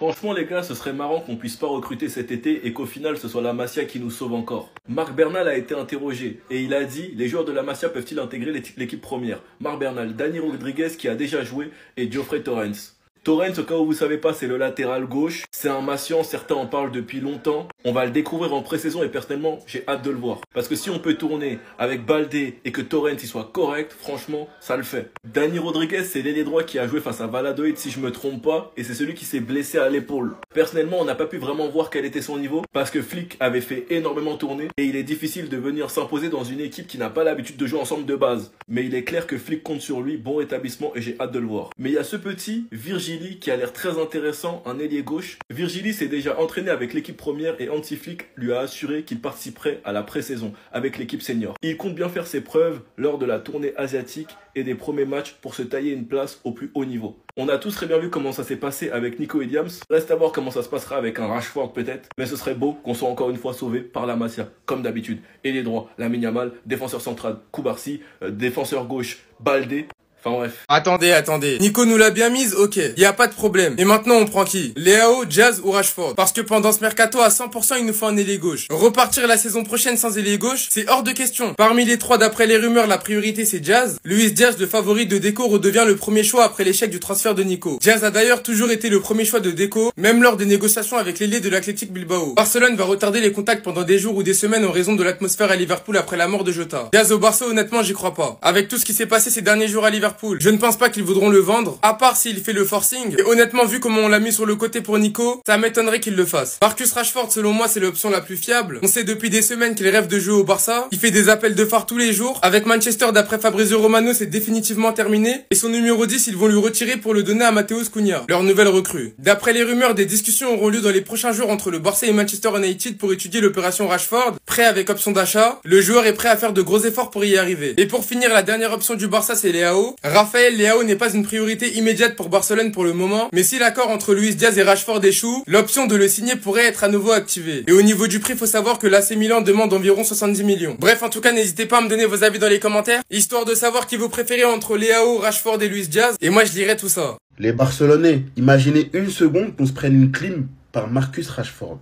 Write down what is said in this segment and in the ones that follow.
Franchement les gars, ce serait marrant qu'on puisse pas recruter cet été et qu'au final ce soit la Masia qui nous sauve encore. Marc Bernal a été interrogé et il a dit: les joueurs de la Masia peuvent-ils intégrer l'équipe première? Marc Bernal, Dani Rodriguez qui a déjà joué et Geoffrey Torrens. Torrens, au cas où vous savez pas, c'est le latéral gauche. C'est un Massian, certains en parlent depuis longtemps. On va le découvrir en pré-saison et personnellement, j'ai hâte de le voir. Parce que si on peut tourner avec Baldé et que Torrens il soit correct, franchement, ça le fait. Dani Rodriguez, c'est l'ailier droit qui a joué face à Valladolid si je me trompe pas. Et c'est celui qui s'est blessé à l'épaule. Personnellement, on n'a pas pu vraiment voir quel était son niveau parce que Flick avait fait énormément tourner. Et il est difficile de venir s'imposer dans une équipe qui n'a pas l'habitude de jouer ensemble de base. Mais il est clair que Flick compte sur lui, bon rétablissement et j'ai hâte de le voir. Mais il y a ce petit Virgili qui a l'air très intéressant, un ailier gauche. Virgili s'est déjà entraîné avec l'équipe première et Hansi Flick lui a assuré qu'il participerait à la pré-saison avec l'équipe senior. Il compte bien faire ses preuves lors de la tournée asiatique et des premiers matchs pour se tailler une place au plus haut niveau. On a tous très bien vu comment ça s'est passé avec Nico Williams. Reste à voir comment ça se passera avec un Rashford peut-être. Mais ce serait beau qu'on soit encore une fois sauvé par la Masia, comme d'habitude. Et les droits, Lamine Yamal, défenseur central, Koubarsi, défenseur gauche, Baldé. Enfin bref. Attendez. Nico nous l'a bien mise, ok. Y a pas de problème. Et maintenant on prend qui? Leao, Diaz ou Rashford? Parce que pendant ce mercato à 100% il nous faut un ailier gauche. Repartir la saison prochaine sans ailier gauche, c'est hors de question. Parmi les trois d'après les rumeurs, la priorité c'est Diaz. Luis Diaz, le favori de Deco, redevient le premier choix après l'échec du transfert de Nico. Diaz a d'ailleurs toujours été le premier choix de Deco, même lors des négociations avec l'ailier de l'Athletic Bilbao. Barcelone va retarder les contacts pendant des jours ou des semaines en raison de l'atmosphère à Liverpool après la mort de Jota. Diaz au Barça, honnêtement j'y crois pas. Avec tout ce qui s'est passé ces derniers jours à Liverpool, je ne pense pas qu'ils voudront le vendre, à part s'il fait le forcing. Et honnêtement, vu comment on l'a mis sur le côté pour Nico, ça m'étonnerait qu'il le fasse. Marcus Rashford, selon moi, c'est l'option la plus fiable. On sait depuis des semaines qu'il rêve de jouer au Barça. Il fait des appels de phare tous les jours. Avec Manchester, d'après Fabrizio Romano, c'est définitivement terminé. Et son numéro 10, ils vont lui retirer pour le donner à Matheus Cunha, leur nouvelle recrue. D'après les rumeurs, des discussions auront lieu dans les prochains jours entre le Barça et Manchester United pour étudier l'opération Rashford. Prêt avec option d'achat. Le joueur est prêt à faire de gros efforts pour y arriver. Et pour finir, la dernière option du Barça, c'est Leao. Raphaël Leao n'est pas une priorité immédiate pour Barcelone pour le moment, mais si l'accord entre Luis Diaz et Rashford échoue, l'option de le signer pourrait être à nouveau activée. Et au niveau du prix, faut savoir que l'AC Milan demande environ 70 millions. Bref, en tout cas, n'hésitez pas à me donner vos avis dans les commentaires, histoire de savoir qui vous préférez entre Leao, Rashford et Luis Diaz, et moi je lirai tout ça. Les Barcelonais, imaginez une seconde qu'on se prenne une clim par Marcus Rashford.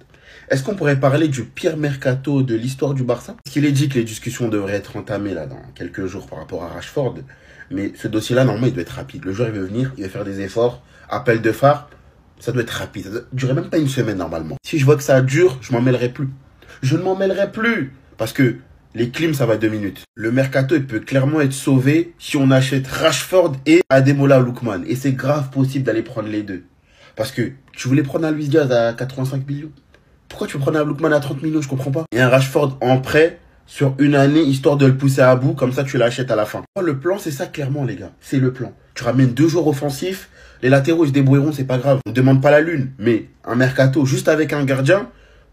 Est-ce qu'on pourrait parler du pire mercato de l'histoire du Barça? Parce qu'il est dit que les discussions devraient être entamées là dans quelques jours par rapport à Rashford. Mais ce dossier-là, normalement, il doit être rapide. Le joueur, il veut venir, il va faire des efforts. Appel de phare, ça doit être rapide. Ça doit durer même pas une semaine, normalement. Si je vois que ça dure, je m'en mêlerai plus. Je ne m'en mêlerai plus. Parce que les clims, ça va 2 minutes. Le mercato, il peut clairement être sauvé si on achète Rashford et Ademola Lookman. Et c'est grave possible d'aller prendre les deux. Parce que tu voulais prendre un Luis Diaz à 85 millions. Pourquoi tu veux prendre un Lookman à 30 millions? Je comprends pas. Et un Rashford en prêt sur une année, histoire de le pousser à bout, comme ça tu l'achètes à la fin. Le plan, c'est ça clairement, les gars. C'est le plan. Tu ramènes 2 joueurs offensifs, les latéraux ils se débrouilleront, c'est pas grave. On demande pas la lune, mais un mercato juste avec un gardien,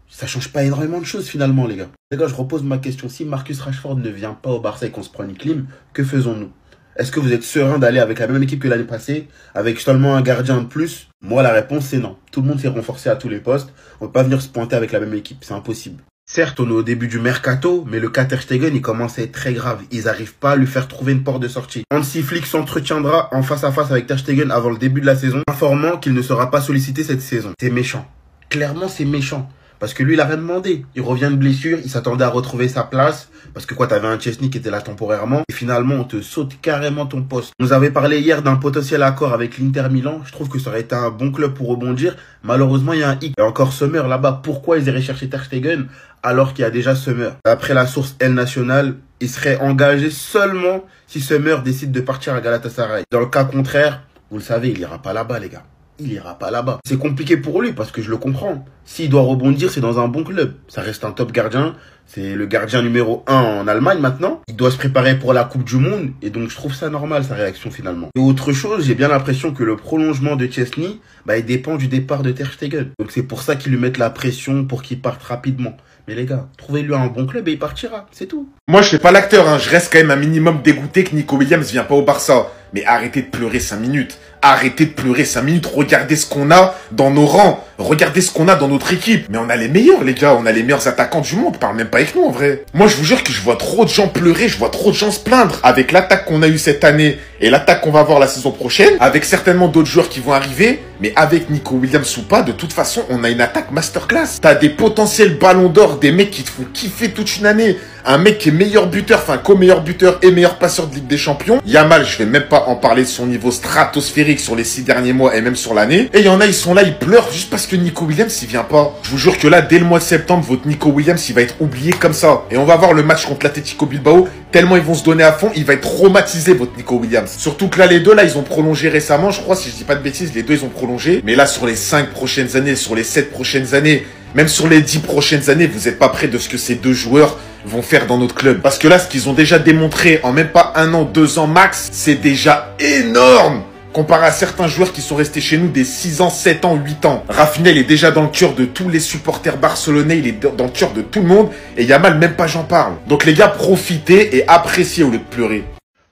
ça change pas énormément de choses finalement, les gars. Les gars, je repose ma question. Si Marcus Rashford ne vient pas au Barça et qu'on se prend une clim, que faisons-nous? Est-ce que vous êtes serein d'aller avec la même équipe que l'année passée, avec seulement un gardien de plus? Moi, la réponse, c'est non. Tout le monde s'est renforcé à tous les postes. On peut pas venir se pointer avec la même équipe. C'est impossible. Certes, on est au début du mercato, mais le cas Ter Stegen, il commence à être très grave. Ils n'arrivent pas à lui faire trouver une porte de sortie. Hansi Flick s'entretiendra en face à face avec Ter Stegen avant le début de la saison, informant qu'il ne sera pas sollicité cette saison. C'est méchant. Clairement, c'est méchant. Parce que lui, il a rien demandé. Il revient de blessure, il s'attendait à retrouver sa place. Parce que quoi, t'avais un Chesney qui était là temporairement. Et finalement, on te saute carrément ton poste. On nous avait parlé hier d'un potentiel accord avec l'Inter Milan. Je trouve que ça aurait été un bon club pour rebondir. Malheureusement, il y a un hic. Et encore Sommer là-bas. Pourquoi ils iraient chercher Ter Stegen alors qu'il y a déjà Sommer? D'après la source El Nacional, il serait engagé seulement si Sommer décide de partir à Galatasaray. Dans le cas contraire, vous le savez, il ira pas là-bas, les gars. Il ira pas là-bas. C'est compliqué pour lui parce que je le comprends. S'il doit rebondir, c'est dans un bon club. Ça reste un top gardien. C'est le gardien numéro 1 en Allemagne maintenant. Il doit se préparer pour la Coupe du Monde. Et donc, je trouve ça normal, sa réaction finalement. Et autre chose, j'ai bien l'impression que le prolongement de Chesney, il dépend du départ de Ter Stegen. Donc, c'est pour ça qu'ils lui mettent la pression pour qu'il parte rapidement. Mais les gars, trouvez-lui un bon club et il partira. C'est tout. Moi, je fais pas l'acteur, hein. Je reste quand même un minimum dégoûté que Nico Williams vient pas au Barça. Mais arrêtez de pleurer 5 minutes. arrêtez de pleurer 5 minutes, regardez ce qu'on a dans nos rangs, regardez ce qu'on a dans notre équipe. Mais on a les meilleurs, les gars, on a les meilleurs attaquants du monde, parle même pas avec nous en vrai. Moi, je vous jure que je vois trop de gens pleurer, je vois trop de gens se plaindre. Avec l'attaque qu'on a eue cette année et l'attaque qu'on va avoir la saison prochaine, avec certainement d'autres joueurs qui vont arriver, mais avec Nico Williams ou pas, de toute façon, on a une attaque masterclass. T'as des potentiels ballons d'or, des mecs qui te font kiffer toute une année. Un mec qui est meilleur buteur, enfin co-meilleur buteur et meilleur passeur de Ligue des Champions. Yamal, je vais même pas en parler de son niveau stratosphérique sur les 6 derniers mois et même sur l'année. Et il y en a, ils sont là, ils pleurent juste parce que Nico Williams, il vient pas. Je vous jure que là, dès le mois de septembre, votre Nico Williams, il va être oublié comme ça. Et on va voir le match contre l'Atlético Bilbao. Tellement ils vont se donner à fond, il va être traumatisé, votre Nico Williams. Surtout que là, les deux, là, ils ont prolongé récemment. Je crois, si je dis pas de bêtises, les deux, ils ont prolongé. Mais là, sur les 5 prochaines années, sur les 7 prochaines années, même sur les 10 prochaines années, vous n'êtes pas près de ce que ces deux joueurs vont faire dans notre club. Parce que là, ce qu'ils ont déjà démontré en même pas 1 an, 2 ans max, c'est déjà énorme comparé à certains joueurs qui sont restés chez nous des 6 ans, 7 ans, 8 ans. Rafinha, il est déjà dans le cœur de tous les supporters barcelonais, il est dans le cœur de tout le monde, et Yamal, même pas j'en parle. Donc les gars, profitez et appréciez au lieu de pleurer.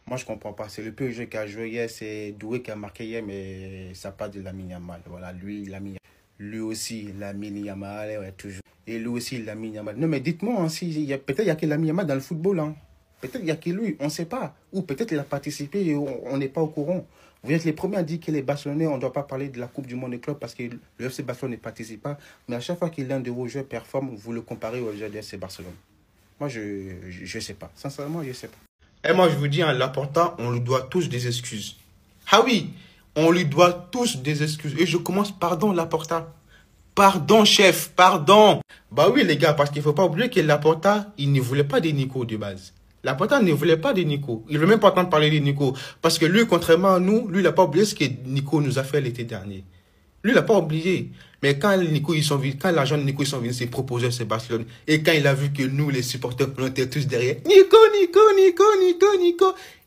Moi, je comprends pas. C'est le peu jeu qui a joué hier, c'est Doué qui a marqué hier, mais ça part de Lamine Yamal. Voilà, lui aussi, Lamine Yamal, ouais, toujours. Et lui aussi, Lamine Yamal. Non, mais dites-moi, hein, peut-être il y a que Lamine Yamal dans le football. Hein. Peut-être il y a que lui, on ne sait pas. Ou peut-être il a participé et on n'est pas au courant. Vous êtes les premiers à dire que les Barcelonais, on ne doit pas parler de la Coupe du Monde des clubs parce que le FC Barcelone ne participe pas. Mais à chaque fois que l'un de vos joueurs performe, vous le comparez au joueur du FC Barcelone. Moi, je ne sais pas. Sincèrement, je ne sais pas. Et moi, je vous dis, hein, Laporta, on lui doit tous des excuses. Ah oui, on lui doit tous des excuses. Et je commence, pardon, Laporta. Pardon, chef, pardon. Bah oui, les gars, parce qu'il ne faut pas oublier que Laporta, il ne voulait pas de Nico de base. Laporta ne voulait pas de Nico. Il ne veut même pas entendre parler de Nico. Parce que lui, contrairement à nous, lui, il n'a pas oublié ce que Nico nous a fait l'été dernier. Lui, il n'a pas oublié. Mais quand l'agent de Nico, ils sont venus se proposer à ce Barcelone, et quand il a vu que nous, les supporters, on était tous derrière, Nico,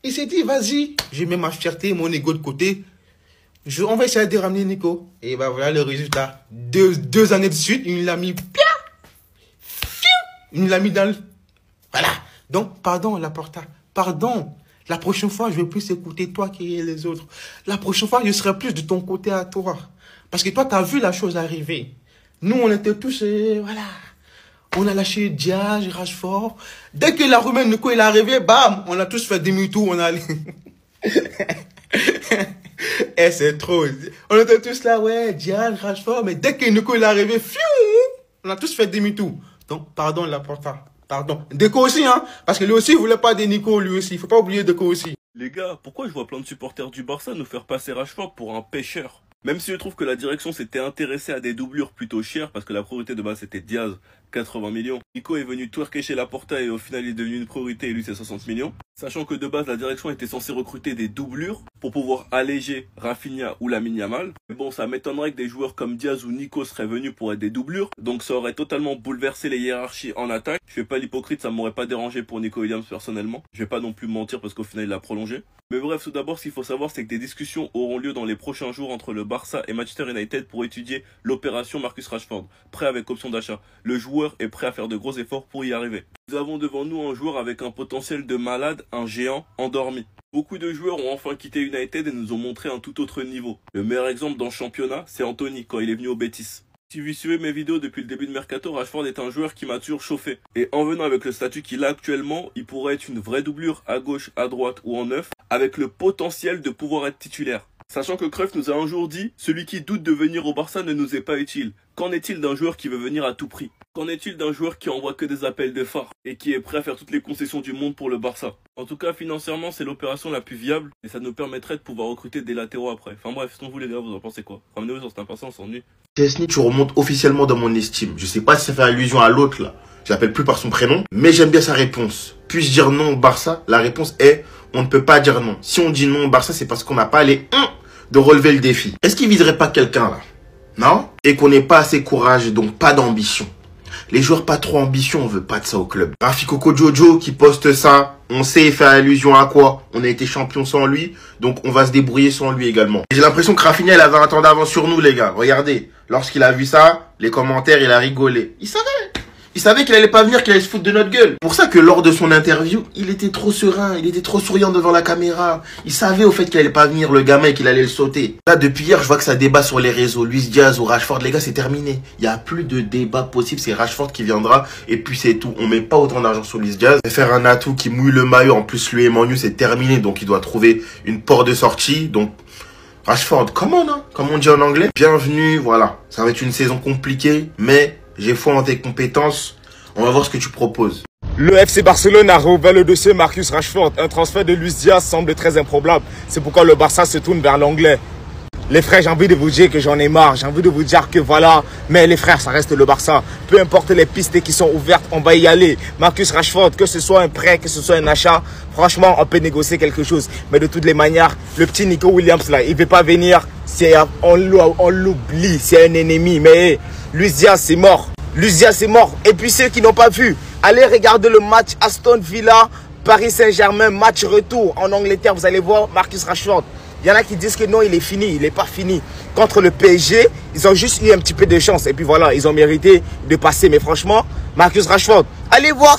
il s'est dit, vas-y, je mets ma fierté, mon ego de côté. On va essayer de ramener Nico. Et ben voilà le résultat. Deux années de suite, il l'a mis. Il l'a mis dans le. Voilà. Donc, pardon, Laporta. Pardon. La prochaine fois, je vais plus écouter toi que les autres. La prochaine fois, je serai plus de ton côté à toi. Parce que toi, tu as vu la chose arriver. Nous, on était tous. Voilà. On a lâché Diaz, Rashford. Dès que la Romaine Nico est arrivé, bam, on a tous fait demi-tour. On a allé. Eh, c'est trop. On était tous là, ouais, Diaz, Rashford. Mais dès que Nico est arrivé, on a tous fait demi-tour. Donc, pardon, Laporta. Pardon. Deco aussi, hein. Parce que lui aussi, il voulait pas des Nico, lui aussi. Il faut pas oublier Deco aussi. Les gars, pourquoi je vois plein de supporters du Barça nous faire passer Rashford pour un pêcheur? Même si je trouve que la direction s'était intéressée à des doublures plutôt chères, parce que la priorité de base c'était Diaz, 80 millions. Nico est venu twerker chez Laporta et au final il est devenu une priorité et lui c'est 60 millions. Sachant que de base la direction était censée recruter des doublures pour pouvoir alléger Rafinha ou Lamine Yamal. Mais bon, ça m'étonnerait que des joueurs comme Diaz ou Nico seraient venus pour être des doublures. Donc ça aurait totalement bouleversé les hiérarchies en attaque. Je fais pas l'hypocrite, ça m'aurait pas dérangé pour Nico Williams personnellement. Je vais pas non plus mentir parce qu'au final il a prolongé. Mais bref, tout d'abord, ce qu'il faut savoir, c'est que des discussions auront lieu dans les prochains jours entre le Barça et Manchester United pour étudier l'opération Marcus Rashford, prêt avec option d'achat. Le joueur est prêt à faire de gros efforts pour y arriver. Nous avons devant nous un joueur avec un potentiel de malade, un géant endormi. Beaucoup de joueurs ont enfin quitté United et nous ont montré un tout autre niveau. Le meilleur exemple dans le championnat, c'est Anthony quand il est venu au Betis. Si vous suivez mes vidéos depuis le début de Mercato, Rashford est un joueur qui m'a toujours chauffé. Et en venant avec le statut qu'il a actuellement, il pourrait être une vraie doublure à gauche, à droite ou en neuf, avec le potentiel de pouvoir être titulaire. Sachant que Cruyff nous a un jour dit, celui qui doute de venir au Barça ne nous est pas utile. Qu'en est-il d'un joueur qui veut venir à tout prix? Qu'en est-il d'un joueur qui envoie que des appels de phare et qui est prêt à faire toutes les concessions du monde pour le Barça? En tout cas, financièrement, c'est l'opération la plus viable et ça nous permettrait de pouvoir recruter des latéraux après. Enfin bref, sinon vous les gars, vous en pensez quoi? Ramenez-vous sur cet impasse, on s'ennuie. Chesney, tu remontes officiellement dans mon estime. Je sais pas si ça fait allusion à l'autre là. Je l'appelle plus par son prénom, mais j'aime bien sa réponse. Puis-je dire non au Barça? La réponse est, on ne peut pas dire non. Si on dit non au Barça, c'est parce qu'on n'a pas les de relever le défi. Est-ce qu'il viserait pas quelqu'un là? Non? Et qu'on n'ait pas assez courage et donc pas d'ambition. Les joueurs pas trop ambition, on veut pas de ça au club. Rafi Coco Jojo qui poste ça, on sait faire allusion à quoi? On a été champion sans lui, donc on va se débrouiller sans lui également. J'ai l'impression que Rafinha, il avait un temps d'avance sur nous les gars. Regardez, lorsqu'il a vu ça, les commentaires, il a rigolé. Il Il savait qu'il allait pas venir, qu'il allait se foutre de notre gueule. Pour ça que lors de son interview, il était trop serein, il était trop souriant devant la caméra. Il savait au fait qu'il allait pas venir, le gamin, et qu'il allait le sauter. Là, depuis hier, je vois que ça débat sur les réseaux. Luis Diaz ou Rashford, les gars, c'est terminé. Il y a plus de débat possible, c'est Rashford qui viendra, et puis c'est tout. On met pas autant d'argent sur Luis Diaz. Et faire un atout qui mouille le maillot, en plus lui et Manu, c'est terminé, donc il doit trouver une porte de sortie, donc... Rashford, come on, hein, comme on dit en anglais. Bienvenue, voilà. Ça va être une saison compliquée, mais j'ai foi en tes compétences. On va voir ce que tu proposes. Le FC Barcelone a rouvert le dossier Marcus Rashford. Un transfert de Luis Diaz semble très improbable. C'est pourquoi le Barça se tourne vers l'anglais. Les frères, j'ai envie de vous dire que j'en ai marre. J'ai envie de vous dire que voilà. Mais les frères, ça reste le Barça. Peu importe les pistes qui sont ouvertes, on va y aller. Marcus Rashford, que ce soit un prêt, que ce soit un achat, franchement, on peut négocier quelque chose. Mais de toutes les manières, le petit Nico Williams, là, il ne veut pas venir. On l'oublie. C'est un ennemi. Mais Luis Diaz, c'est mort. Luis Diaz, c'est mort. Et puis ceux qui n'ont pas vu, allez regarder le match Aston Villa, Paris Saint-Germain, match retour en Angleterre. Vous allez voir Marcus Rashford. Il y en a qui disent que non, il est fini, il n'est pas fini. Contre le PSG, ils ont juste eu un petit peu de chance. Et puis voilà, ils ont mérité de passer. Mais franchement, Marcus Rashford, allez voir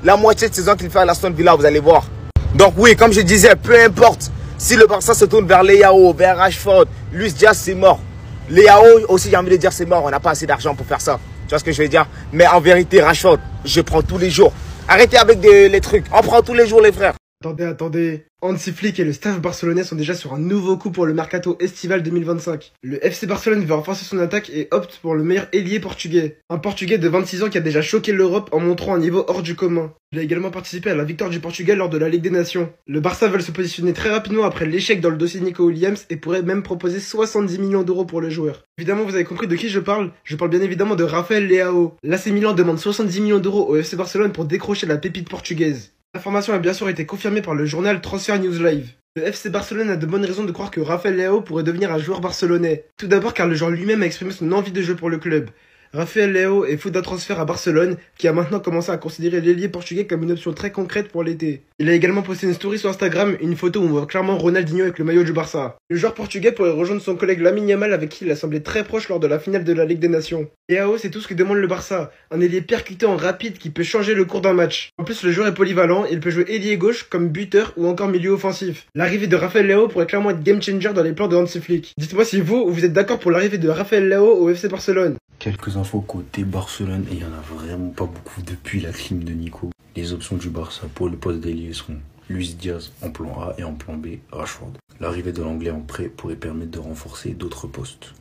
la moitié de saison qu'il fait à l'Aston Villa, vous allez voir. Donc oui, comme je disais, peu importe si le Barça se tourne vers Leao, vers Rashford, Luis Diaz, c'est mort. Leao aussi, j'ai envie de dire, c'est mort. On n'a pas assez d'argent pour faire ça. Tu vois ce que je veux dire? Mais en vérité, Rashford, je prends tous les jours. Arrêtez avec les trucs. On prend tous les jours, les frères. Attendez. Hansi Flick et le staff barcelonais sont déjà sur un nouveau coup pour le mercato estival 2025. Le FC Barcelone veut renforcer son attaque et opte pour le meilleur ailier portugais. Un portugais de 26 ans qui a déjà choqué l'Europe en montrant un niveau hors du commun. Il a également participé à la victoire du Portugal lors de la Ligue des Nations. Le Barça veut se positionner très rapidement après l'échec dans le dossier Nico Williams et pourrait même proposer 70 millions d'euros pour le joueur. Évidemment, vous avez compris de qui je parle. Je parle bien évidemment de Rafael Leao. L'AC Milan demande 70 millions d'euros au FC Barcelone pour décrocher la pépite portugaise. L'information a bien sûr été confirmée par le journal Transfer News Live. Le FC Barcelone a de bonnes raisons de croire que Rafael Leao pourrait devenir un joueur barcelonais. Tout d'abord car le joueur lui-même a exprimé son envie de jeu pour le club. Rafael Leao est fou d'un transfert à Barcelone, qui a maintenant commencé à considérer l'ailier portugais comme une option très concrète pour l'été. Il a également posté une story sur Instagram, une photo où on voit clairement Ronaldinho avec le maillot du Barça. Le joueur portugais pourrait rejoindre son collègue Lamine Yamal avec qui il a semblé très proche lors de la finale de la Ligue des Nations. Leao, c'est tout ce que demande le Barça, un ailier percutant, rapide, qui peut changer le cours d'un match. En plus, le joueur est polyvalent, il peut jouer ailier gauche, comme buteur ou encore milieu offensif. L'arrivée de Rafael Leao pourrait clairement être game changer dans les plans de Hansi Flick. Dites-moi si vous êtes d'accord pour l'arrivée de Rafael Leao au FC Barcelone. Quelques infos côté Barcelone, et il n'y en a vraiment pas beaucoup depuis la clim de Nico. Les options du Barça pour le poste d'ailier seront Luis Diaz en plan A et en plan B, Rashford. L'arrivée de l'anglais en prêt pourrait permettre de renforcer d'autres postes.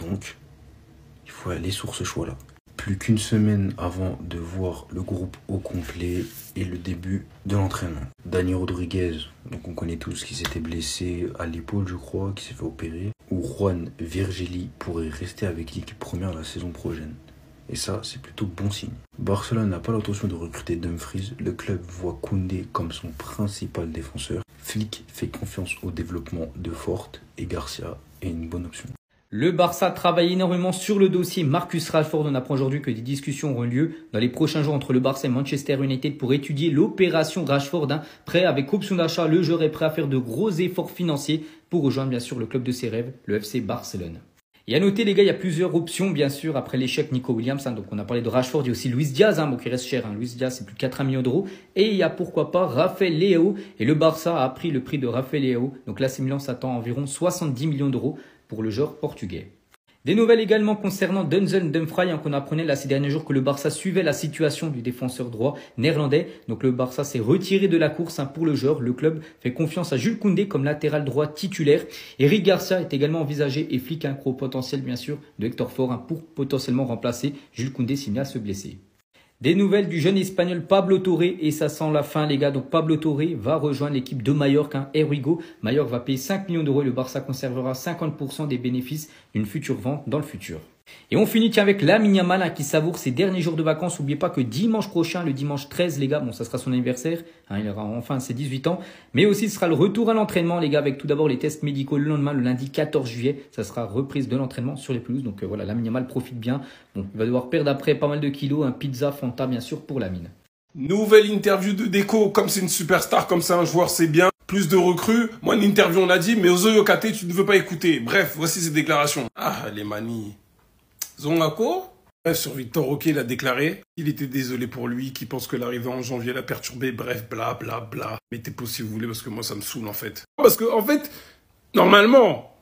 Donc, il faut aller sur ce choix-là. Plus qu'une semaine avant de voir le groupe au complet et le début de l'entraînement. Dani Rodriguez, donc on connaît tous, qui s'était blessé à l'épaule, je crois, qui s'est fait opérer. Ou Juan Virgili pourrait rester avec l'équipe première la saison prochaine. Et ça, c'est plutôt bon signe. Barcelone n'a pas l'intention de recruter Dumfries. Le club voit Koundé comme son principal défenseur. Flick fait confiance au développement de Forte et Garcia est une bonne option. Le Barça travaille énormément sur le dossier Marcus Rashford. On apprend aujourd'hui que des discussions auront lieu dans les prochains jours entre le Barça et Manchester United pour étudier l'opération Rashford. Prêt avec option d'achat, le joueur est prêt à faire de gros efforts financiers pour rejoindre bien sûr le club de ses rêves, le FC Barcelone. Et à noter les gars, il y a plusieurs options bien sûr après l'échec Nico Williams. Donc on a parlé de Rashford, il y a aussi Luis Diaz qui reste cher. Luis Diaz c'est plus de 80 millions d'euros. Et il y a pourquoi pas Rafael Leao. Et le Barça a pris le prix de Rafael Leao. Donc l'AC Milan s'attend à environ 70 millions d'euros pour le joueur portugais. Des nouvelles également concernant Denzel Dumfries, qu'on apprenait ces derniers jours que le Barça suivait la situation du défenseur droit néerlandais. Donc le Barça s'est retiré de la course pour le joueur. Le club fait confiance à Jules Koundé comme latéral droit titulaire. Eric Garcia est également envisagé et Flick gros potentiel bien sûr de Hector Ford pour potentiellement remplacer Jules Koundé s'il vient à se blesser. Des nouvelles du jeune espagnol Pablo Torre et ça sent la fin les gars. Donc Pablo Torre va rejoindre l'équipe de Mallorca. Here we go. Mallorca va payer 5 millions d'euros et le Barça conservera 50% des bénéfices d'une future vente dans le futur. Et on finit avec Lamine Yamal qui savoure ses derniers jours de vacances. N'oubliez pas que dimanche prochain, le dimanche 13 les gars, ça sera son anniversaire, il aura enfin ses 18 ans. Mais aussi ce sera le retour à l'entraînement les gars avec tout d'abord les tests médicaux le lendemain, le lundi 14 juillet. Ça sera reprise de l'entraînement sur les pelouses. Donc voilà, Lamine Yamal profite bien. Il va devoir perdre après pas mal de kilos, pizza, Fanta bien sûr pour Lamine. Nouvelle interview de Deco, comme c'est une superstar, comme c'est un joueur, c'est bien. Plus de recrues. Moi, une interview, on a dit, mais Ozo Yokate, tu ne veux pas écouter. Bref, voici ses déclarations. Ah, les manies. Zongako, Sur Victor Roque, il a déclaré qu'il était désolé pour lui, qu'il pense que l'arrivée en janvier l'a perturbé, bref, bla bla bla. Mettez pause si vous voulez, parce que moi ça me saoule en fait. Parce que en fait, normalement,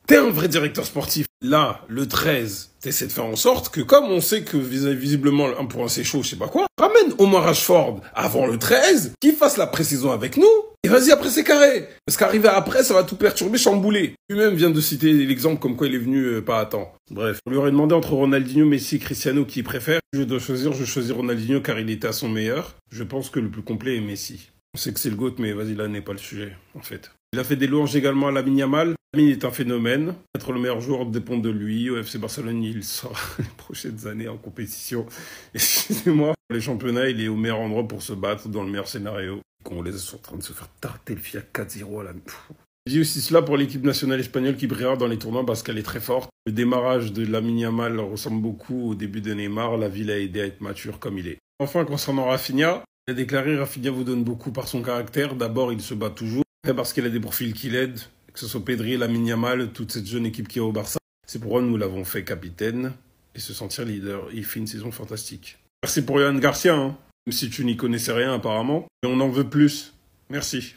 t'es un vrai directeur sportif. Là, le 13, t'essaies de faire en sorte que, comme on sait que visiblement le 1 pour 1 c'est chaud, je sais pas quoi, ramène au moins Rashford avant le 13, qu'il fasse la pré-saison avec nous, et vas-y, après c'est carré. Parce qu'arriver après, ça va tout perturber, chambouler. Lui-même vient de citer l'exemple comme quoi il est venu pas à temps. Bref, on lui aurait demandé entre Ronaldinho, Messi et Cristiano qui il préfère. Je dois choisir, je choisis Ronaldinho car il était à son meilleur. Je pense que le plus complet est Messi. On sait que c'est le GOAT, mais vas-y, là n'est pas le sujet, en fait. Il a fait des louanges également à Lamine Yamal. Lamine est un phénomène. Être le meilleur joueur dépend de lui. Au FC Barcelone, il sera les prochaines années en compétition. Excusez-moi. Les championnats, il est au meilleur endroit pour se battre dans le meilleur scénario. Qu'on les est en train de se faire tarter le Fiat 4-0 à la... Je dis aussi cela pour l'équipe nationale espagnole qui brillera dans les tournois parce qu'elle est très forte. Le démarrage de Lamine Yamal ressemble beaucoup au début de Neymar. La ville a aidé à être mature comme il est. Enfin, concernant Rafinha, il a déclaré « Rafinha vous donne beaucoup par son caractère. D'abord, il se bat toujours. Après, parce qu'il a des profils qui l'aident. Que ce soit Pedri, Lamine Yamal, toute cette jeune équipe qui est au Barça. C'est pourquoi nous l'avons fait capitaine et se sentir leader. Il fait une saison fantastique. Merci pour Yohan Garcia, hein. Même si tu n'y connaissais rien apparemment. Et on en veut plus. Merci.